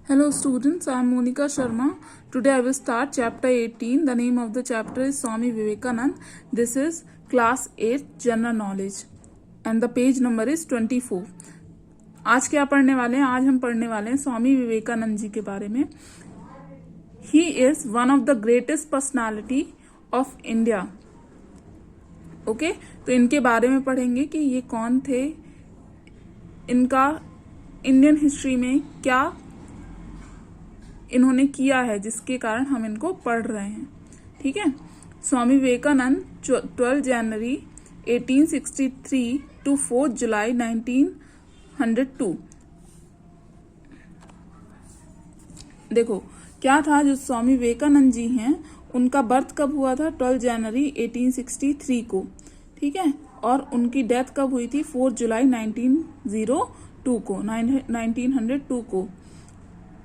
Hello students, I am Monica Sharma. Today I will start chapter 18. The name of the chapter is Swami Vivekanand. This is class 8 general knowledge and the page number is 24. आज क्या पढ़ने वाले हैं? आज हम पढ़ने वाले हैं स्वामी विवेकानंद जी के बारे में. He is one of the greatest personality of India. Okay, तो इनके बारे में पढ़ेंगे कि ये कौन थे, इनका इंडियन हिस्ट्री में क्या इन्होंने किया है जिसके कारण हम इनको पढ़ रहे हैं. ठीक है. स्वामी विवेकानंद 12 जनवरी 1863 टू 4 जुलाई 1902. देखो क्या था, जो स्वामी विवेकानंद जी हैं उनका बर्थ कब हुआ था? 12 जनवरी 1863 को. ठीक है. और उनकी डेथ कब हुई थी? 4 जुलाई 1902 को.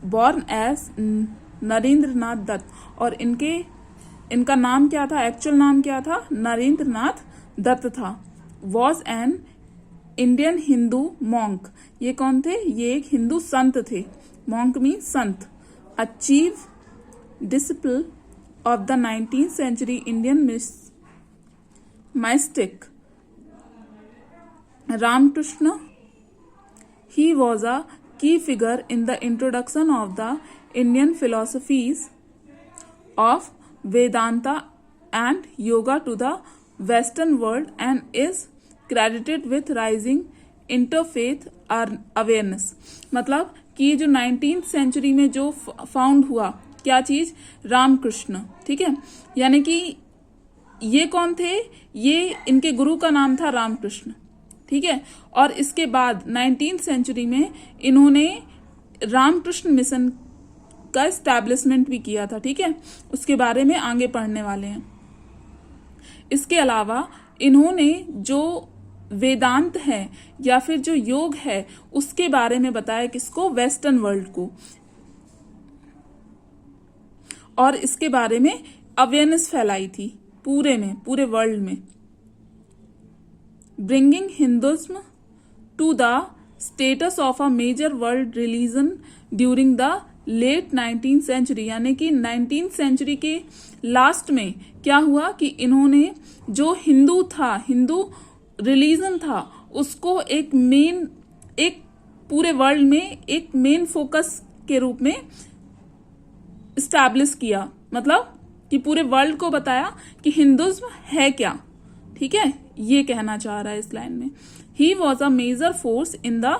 Born as Narendranath Datta. और इनका नाम क्या था? एक्चुअल नाम क्या था? नरेंद्रनाथ दत्त था. Was an Indian Hindu monk. ये कौन थे? ये एक हिंदू संत थे. Monk mean Sant. Achieve disciple of the 19th century Indian mystic Ramakrishna. He was a key figure in the introduction of the Indian philosophies of Vedanta and Yoga to the Western world and is credited with rising interfaith awareness. मतलब कि जो 19th century में जो found हुआ, क्या चीज? रामकृष्ण. ठीक है. यानी कि ये कौन थे? ये इनके गुरु का नाम था रामकृष्ण. ठीक है. और इसके बाद 19th सेंचुरी में इन्होंने रामकृष्ण मिशन का एस्टैब्लिशमेंट भी किया था. ठीक है. उसके बारे में आगे पढ़ने वाले हैं. इसके अलावा इन्होंने जो वेदांत है या फिर जो योग है उसके बारे में बताया. किसको? वेस्टर्न वर्ल्ड को. और इसके बारे में अवेयरनेस फैलाई थी पूरे वर्ल्ड में. Bringing Hinduism to the status of a major world religion during the late 19th century. यानी कि 19th सेंचुरी के लास्ट में क्या हुआ कि इन्होंने जो हिंदू रिलीजन था उसको एक पूरे वर्ल्ड में एक मेन फोकस के रूप में स्टैब्लिश किया. मतलब कि पूरे वर्ल्ड को बताया कि हिंदुइज्म है क्या. ठीक है. ये कहना चाह रहा है इस लाइन में. He was a major force in the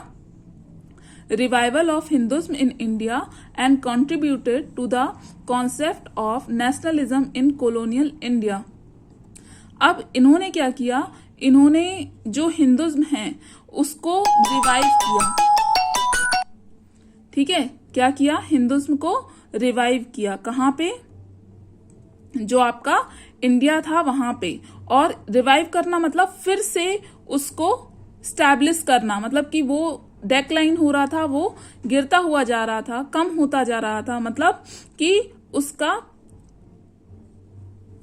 revival of Hinduism in India and contributed to the concept of nationalism in colonial India. अब इन्होंने क्या किया? इन्होंने जो हिंदुइज्म है उसको रिवाइव किया. ठीक है. क्या किया? हिंदुइज्म को रिवाइव किया. कहाँ पे? जो आपका इंडिया था वहां पे. और रिवाइव करना मतलब फिर से उसको स्टैब्लिश करना. मतलब कि वो डेक्लाइन हो रहा था, वो गिरता हुआ जा रहा था, कम होता जा रहा था. मतलब कि उसका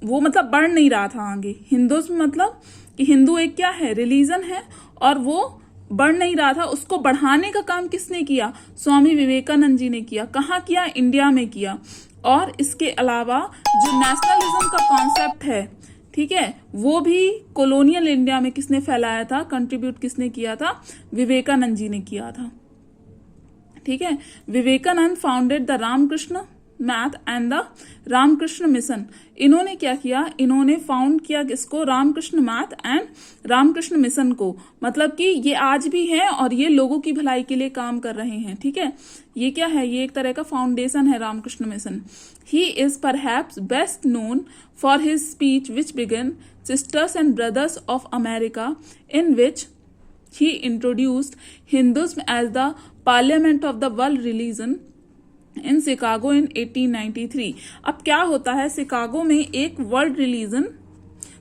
वो मतलब बढ़ नहीं रहा था आगे. हिंदुइज्म मतलब कि हिंदू एक क्या है? रिलीजन है. और वो बढ़ नहीं रहा था. उसको बढ़ाने का काम किसने किया? स्वामी विवेकानंद जी ने किया. कहाँ किया? इंडिया में किया. और इसके अलावा जो नेशनलिज्म का कॉन्सेप्ट है, ठीक है, वो भी कॉलोनियल इंडिया में किसने फैलाया था? कंट्रीब्यूट किसने किया था? विवेकानंद जी ने किया था. ठीक है. Vivekananda founded the Ramakrishna Math and the Ramakrishna Mission. इन्होंने क्या किया? इन्होंने फाउंड किया किसको? रामकृष्ण मैथ एंड रामकृष्ण मिशन को. मतलब कि ये आज भी हैं और ये लोगों की भलाई के लिए काम कर रहे हैं. ठीक है. ये क्या है? ये एक तरह का फाउंडेशन है Ramakrishna mission. He is perhaps best known for his speech which began sisters and brothers of America in which he introduced Hinduism as the parliament of the world religion in Chicago in 1893. अब क्या होता है? Chicago में एक world religion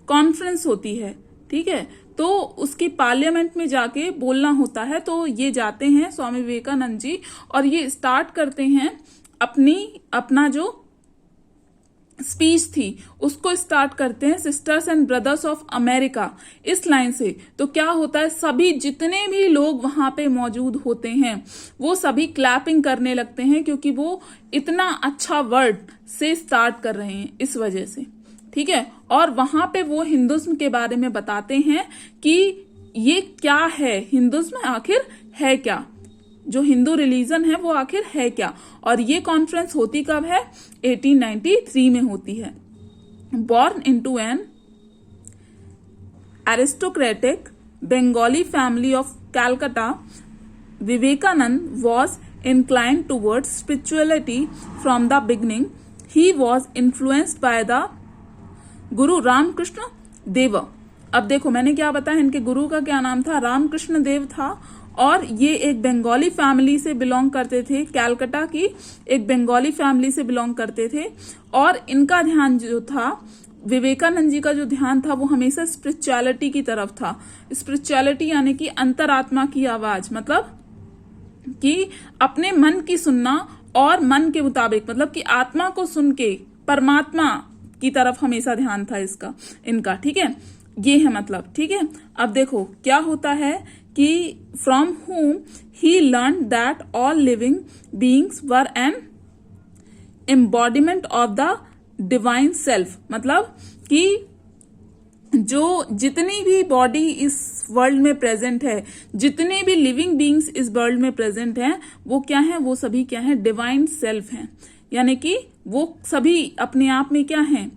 conference होती है. ठीक है. तो उसकी पार्लियामेंट में जाके बोलना होता है. तो ये जाते हैं स्वामी विवेकानंद जी और ये स्टार्ट करते हैं अपना जो स्पीच थी उसको स्टार्ट करते हैं sisters and brothers of America, इस लाइन से। तो क्या होता है, सभी जितने भी लोग वहां पे मौजूद होते हैं वो सभी क्लैपिंग करने लगते हैं, क्योंकि वो इतना अच्छा वर्ड से स्टार्ट कर रहे हैं इस वजह से, ठीक है। और वहां पे वो हिंदुज्म के बारे में बताते हैं कि ये क्या है, हिंदुज्म आखिर है क्या, जो हिंदू रिलीजन है वो आखिर है क्या। और ये कॉन्फ्रेंस होती कब है, 1893 में होती है। Born into an aristocratic Bengali family of Calcutta, Vivekananda was inclined towards spirituality from the beginning. He was influenced by the गुरु रामकृष्ण देव। अब देखो मैंने क्या बताया, इनके गुरु का क्या नाम था, रामकृष्ण देव था। और ये एक बंगाली फैमिली से बिलोंग करते थे, कैलकाटा की एक बंगाली फैमिली से बिलोंग करते थे। और इनका ध्यान जो था, विवेकानंद जी का जो ध्यान था वो हमेशा स्पिरिचुअलिटी की तरफ था। स्पिरिचुअलिटी यानी कि अंतरात्मा की आवाज, मतलब कि अपने मन की सुनना और मन के मुताबिक, मतलब कि आत्मा को सुन के परमात्मा की तरफ हमेशा ध्यान था इसका, इनका, ठीक है। ये है मतलब, ठीक है। अब देखो क्या होता है कि from whom he learned that all living beings were an embodiment of the divine self, मतलब कि जो जितनी भी बॉडी इस वर्ल्ड में प्रेजेंट है, जितने भी लिविंग बीइंग्स इस वर्ल्ड में प्रेजेंट हैं, वो क्या है, वो सभी क्या है, डिवाइन सेल्फ हैं। यानी कि वो सभी अपने आप में क्या हैं,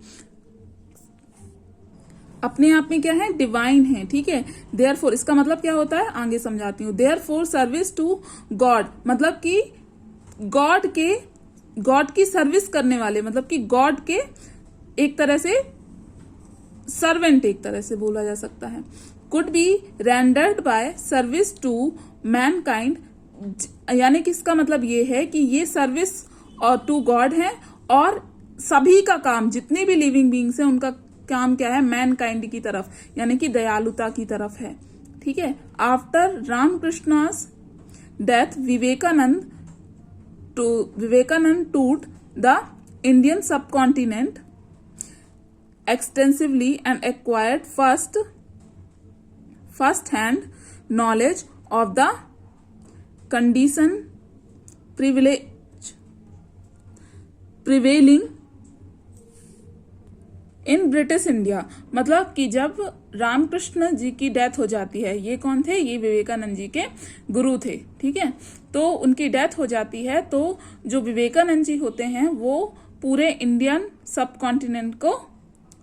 अपने आप में क्या है, डिवाइन है, ठीक है। देयरफॉर इसका मतलब क्या होता है, आगे समझाती हूँ। देयरफॉर सर्विस टू गॉड, मतलब कि गॉड की सर्विस करने वाले, मतलब कि गॉड के एक तरह से सर्वेंट, एक तरह से बोला जा सकता है। Could be rendered by service to mankind, यानी कि इसका मतलब ये है कि ये सर्विस और टू गॉड है, और सभी का काम, जितने भी लिविंग बीइंग्स हैं उनका काम क्या है, मैनकाइंड की तरफ, यानी कि दयालुता की तरफ है, ठीक है। After Ramakrishna's death Vivekananda toured the Indian subcontinent extensively and acquired first hand knowledge of the condition prevailing in British India. मतलब कि जब रामकृष्ण जी की डेथ हो जाती है, ये कौन थे, ये विवेकानंद जी के गुरु थे, ठीक है। तो उनकी डेथ हो जाती है, तो जो विवेकानंद जी होते हैं वो पूरे इंडियन सब कॉन्टिनेंट को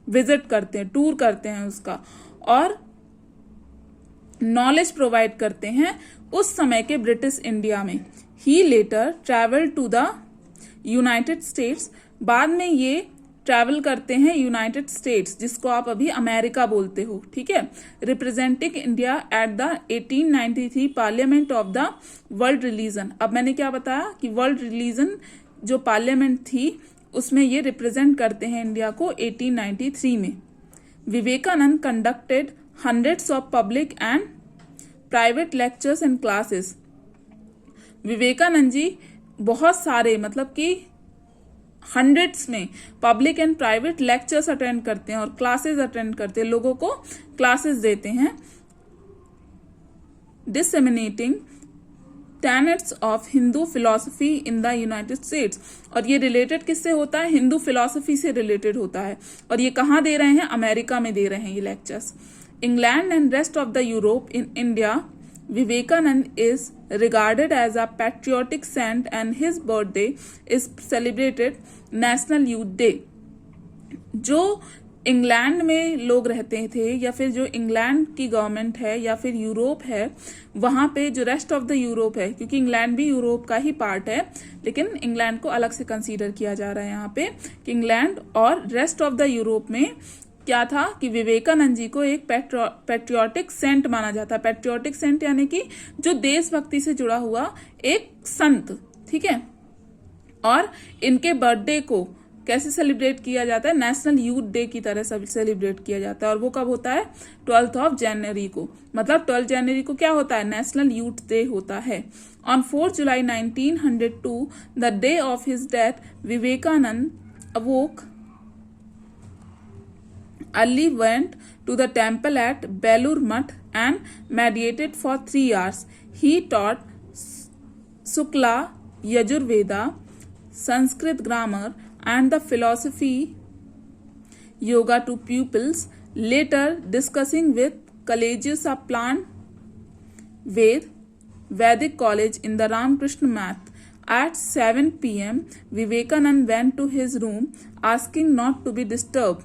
विजिट करते हैं, टूर करते हैं उसका, और नॉलेज प्रोवाइड करते हैं उस समय के ब्रिटिश इंडिया में। He later travel to the United States, बाद में ये ट्रैवल करते हैं यूनाइटेड स्टेट्स, जिसको आप अभी अमेरिका बोलते हो, ठीक है। Representing India at the 1893 parliament of the world religion. अब मैंने क्या बताया कि वर्ल्ड रिलीजन जो पार्लियामेंट थी उसमें ये रिप्रेजेंट करते हैं इंडिया को 1893 में। Vivekananda conducted hundreds of public and private lectures and classes। Vivekananda ji बहुत सारे, मतलब कि हंड्रेड्स में public and private lectures attend करते हैं और क्लासेस अटेंड करते हैं, लोगों को क्लासेस देते हैं। Disseminating tenets of Hindu philosophy in the United states, और ये रिलेटेड किससे होता है, हिंदू फिलॉसफी से रिलेटेड होता है। और ये कहाँ दे रहे हैं, अमेरिका में दे रहे हैं ये lectures. England and rest of the Europe in India, Vivekananda is regarded as a patriotic saint and his birthday is celebrated National Youth Day। जो इंग्लैंड में लोग रहते थे या फिर जो इंग्लैंड की गवर्नमेंट है या फिर यूरोप है, वहां पे जो रेस्ट ऑफ द यूरोप है, क्योंकि इंग्लैंड भी यूरोप का ही पार्ट है, लेकिन इंग्लैंड को अलग से कंसीडर किया जा रहा है यहाँ पे कि इंग्लैंड और रेस्ट ऑफ द यूरोप में क्या था कि विवेकानंद जी को एक पैट्रियोटिक सेंट माना जाता है। पैट्रियोटिक सेंट यानी कि जो देशभक्ति से जुड़ा हुआ एक संत, ठीक है। और इनके बर्थडे को कैसे सेलिब्रेट किया जाता है, नेशनल यूथ डे की तरह सेलिब्रेट किया जाता है। और वो कब होता है, 12 जनवरी को। मतलब 12 जनवरी को क्या होता है, नेशनल यूथ डे होता है। On 4 July 1902 the day of his death, Vivekananda awoke early went to the temple at Belur Math and meditated for 3 hours. He taught Sukla, Yajurveda, Sanskrit grammar and the philosophy yoga to pupils. Later, discussing with colleges of Plant Vedic College in the Ramakrishna Math. At 7 p.m., Vivekanand went to his room, asking not to be disturbed.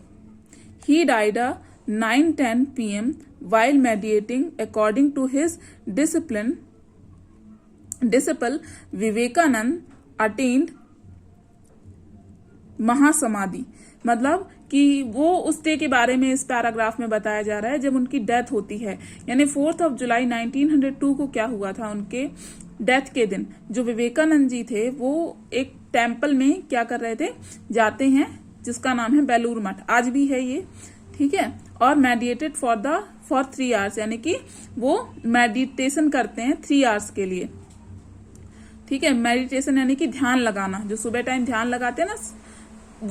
He died at 9:10 p.m. while meditating. According to his disciple, Vivekanand attained महासमाधि। मतलब कि वो उस day के बारे में इस paragraph में बताया जा रहा है जब उनकी डेथ होती है, यानी 4 जुलाई 1902 को क्या हुआ था, उनके डेथ के दिन जो विवेकानंद जी थे वो एक टेम्पल में क्या कर रहे थे, जाते हैं जिसका नाम है बेलूर मठ, आज भी है ये, ठीक है, और मेडिटेटेड फॉर 3 आवर्स, यानी कि वो मेडिटेशन करते हैं 3 आवर्स के लिए, ठीक है। मेडिटेशन यानी कि ध्यान लगाना, जो सुबह टाइम ध्यान लगाते हैं ना,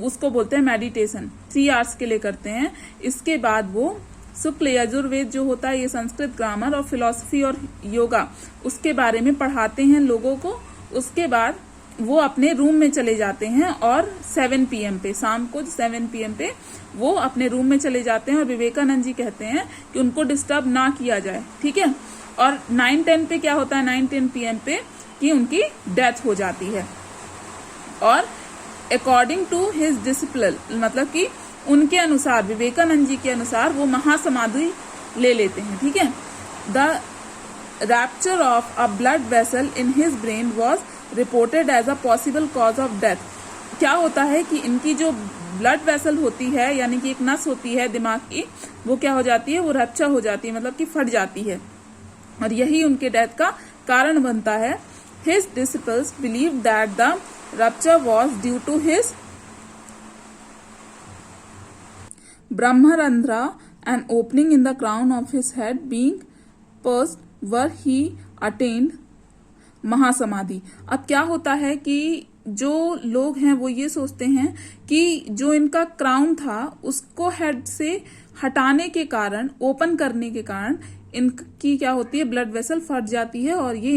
उसको बोलते हैं मेडिटेशन, 3 आवर्स के लिए करते हैं। इसके बाद वो शुक्ल यजुर्वेद जो होता है, ये संस्कृत ग्रामर और फिलॉसफी और योगा, उसके बारे में पढ़ाते हैं लोगों को। उसके बाद वो अपने रूम में चले जाते हैं और 7 PM पे, शाम को 7 PM पे वो अपने रूम में चले जाते हैं और विवेकानंद जी कहते हैं कि उनको डिस्टर्ब ना किया जाए, ठीक है। और 9-10 पे क्या होता है, 9-10 PM पे कि उनकी डेथ हो जाती है। और अकॉर्डिंग टू हिज डिसिप्लिन, मतलब कि उनके अनुसार, विवेकानंद जी के अनुसार वो महासमाधि ले लेते हैं, ठीक है। The rupture of a blood vessel in his brain was reported as a possible cause of death. क्या होता है कि इनकी जो ब्लड वेसल होती है, यानी कि एक नस होती है दिमाग की, वो क्या हो जाती है, वो रप्चर हो जाती है, मतलब कि फट जाती है, और यही उनके डेथ का कारण बनता है। His disciples believe that the rupture was due to his Brahmarandhra, an opening in the crown of his head being pierced, where he attained महासमाधि। अब क्या होता है कि जो लोग हैं वो ये सोचते हैं कि जो इनका क्राउन था उसको हेड से हटाने के कारण, ओपन करने के कारण इनकी क्या होती है, ब्लड वेसल फट जाती है और ये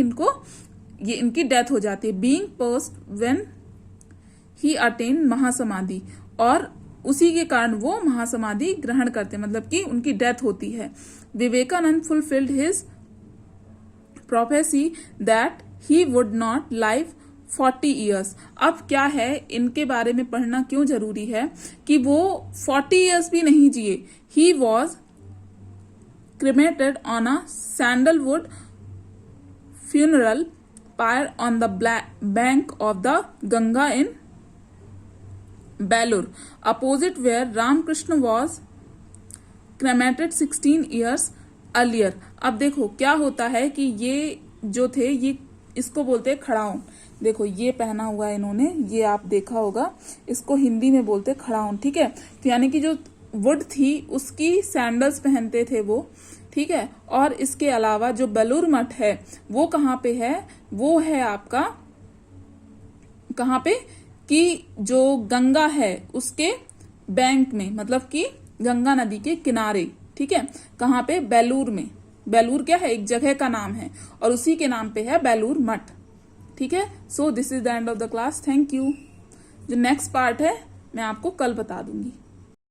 इनकी डेथ हो जाती है। Being pursed when he attain mahasamadhi, और उसी के कारण वो महासमाधि ग्रहण करते हैं, मतलब कि उनकी डेथ होती है। Vivekananda fulfilled his prophecy that he would not live 40 years. अब क्या है, इनके बारे में पढ़ना क्यों जरूरी है कि वो 40 ईयर्स भी नहीं जिए। He was cremated on a sandalwood funeral pyre on the bank of the Ganga in Belur, opposite where Ramakrishna was cremated 16 years earlier। अब देखो क्या होता है कि ये जो थे, ये इसको बोलते हैं खड़ाउन। देखो ये पहना हुआ है इन्होंने, ये आप देखा होगा, इसको हिंदी में बोलते हैं खड़ाउन, ठीक है। तो यानी कि जो वुड थी उसकी सैंडल्स पहनते थे वो, ठीक है। और इसके अलावा जो बेलूर मठ है वो कहाँ पे है, वो है आपका कहाँ पे, कि जो गंगा है उसके बैंक में, मतलब कि गंगा नदी के किनारे, ठीक है। कहाँ पे, बेलूर में। बेलूर क्या है, एक जगह का नाम है, और उसी के नाम पे है बेलूर मठ, ठीक है। So this is the end of the class, thank you. जो नेक्स्ट पार्ट है मैं आपको कल बता दूंगी।